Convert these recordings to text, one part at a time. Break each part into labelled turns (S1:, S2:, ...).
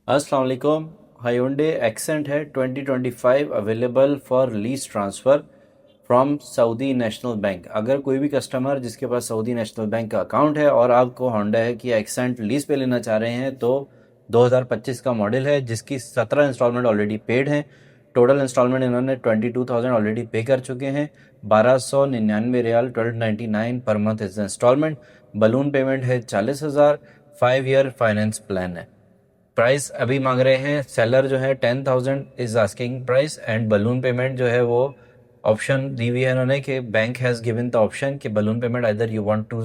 S1: अस्सलाम वालेकुम। Hyundai accent है 2025 available for lease transfer from Saudi national bank. अगर कोई भी कस्टमर जिसके पास सऊदी नेशनल बैंक का अकाउंट है और आपको होंडा है कि एक्सेंट लीज पे लेना चाह रहे हैं तो 2025 का मॉडल है जिसकी 17 इंस्टॉलमेंट ऑलरेडी पेड हैं। टोटल इंस्टॉलमेंट इन्होंने 22,000 ऑलरेडी पे कर चुके हैं। 1299 riyal 1299 per month is installment. Balloon payment है 40,000। 5 ईयर फाइनेंस प्लान है। प्राइस अभी मांग रहे हैं सेलर जो है 10,000 is asking price and balloon payment जो है वो ऑप्शन दी हुई है इन्होंने कि bank has given the option कि balloon payment either you want to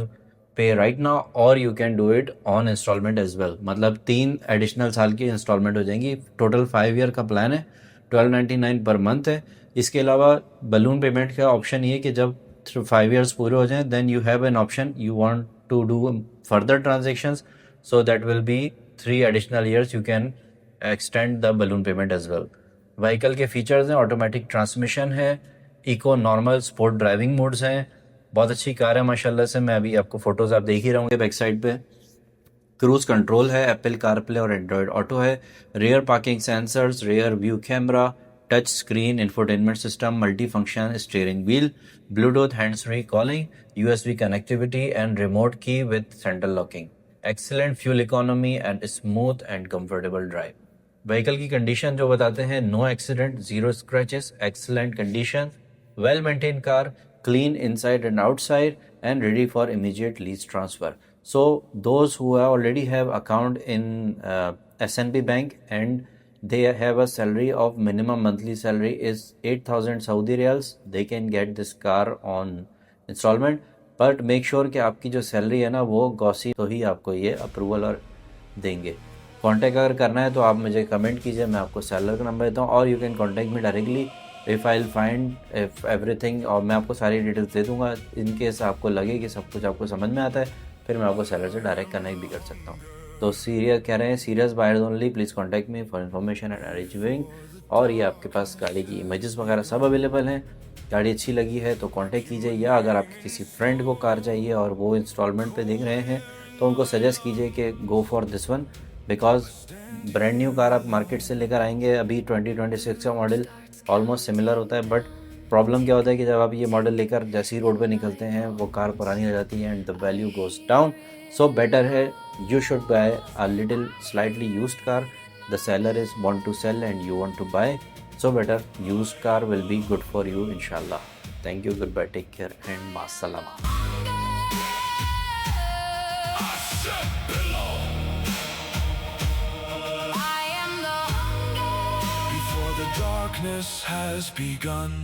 S1: pay right now और you can do it on installment as well. मतलब 3 एडिशनल साल की इंस्टॉलमेंट हो जाएंगी। टोटल 5 ईयर का प्लान है। 1299 पर मंथ है। इसके अलावा बलून पेमेंट का ऑप्शन ये कि जब 5 ईयर्स पूरे हो जाएं then you have an option you want to do further transactions, so that will be 3 additional years you can extend the balloon payment as well। Vehicle के फीचर्स हैं, automatic transmission है, eco normal sport driving modes हैं। बहुत अच्छी car है माशाल्लाह से। मैं अभी आपको फोटोज आप देख ही रहोगे बैक साइड पे। क्रूज कंट्रोल है, एप्पल कारप्ले और एंड्रॉयड ऑटो है, rear parking sensors, rear view camera, touch screen infotainment system, multi function steering wheel, Bluetooth hands free calling, USB connectivity and remote key with central locking, excellent fuel economy and smooth and comfortable drive. Vehicle की condition जो बताते हैं, no accident, zero scratches, excellent condition, well maintain car, clean inside and outside and ready for immediate lease transfer। So those who already have account in SNB Bank and they have a salary of minimum monthly salary is 8,000 Saudi Riyals, they can get this car on installment। But make sure कि आपकी जो salary है ना वो गॉसी तो ही आपको ये approval और देंगे। कांटेक्ट अगर करना है तो आप मुझे कमेंट कीजिए, मैं आपको सेलर का नंबर देता हूँ और you can contact me directly if I find if everything, और मैं आपको सारी डिटेल्स दे दूंगा। इन केस आपको लगे कि सब कुछ आपको समझ में आता है फिर मैं आपको सेलर से डायरेक्ट कनेक्ट भी कर सकता हूँ। तो सीरियस कह रहे हैं, serious buyers only, please contact me for information and arranging. और ये आपके पास गाड़ी की इमेजेस वगैरह सब अवेलेबल हैं। गाड़ी अच्छी लगी है तो कांटेक्ट कीजिए, या अगर आपके किसी फ्रेंड को कार चाहिए और वो इंस्टॉलमेंट पे देख रहे हैं तो उनको सजेस्ट कीजिए कि go for this one, because brand new car आप मार्केट से लेकर आएंगे। अभी 2026 का मॉडल ऑलमोस्ट सिमिलर होता है, बट प्रॉब्लम क्या होता है कि जब आप ये मॉडल लेकर जैसे ही रोड पे निकलते हैं वो कार पुरानी हो जाती है and the value goes down. So better है you should buy a little slightly used car. The seller is want to sell and you want to buy, so better used car will be good for you inshallah। thank you, goodbye, take care and ma salama।
S2: Before the darkness has begun,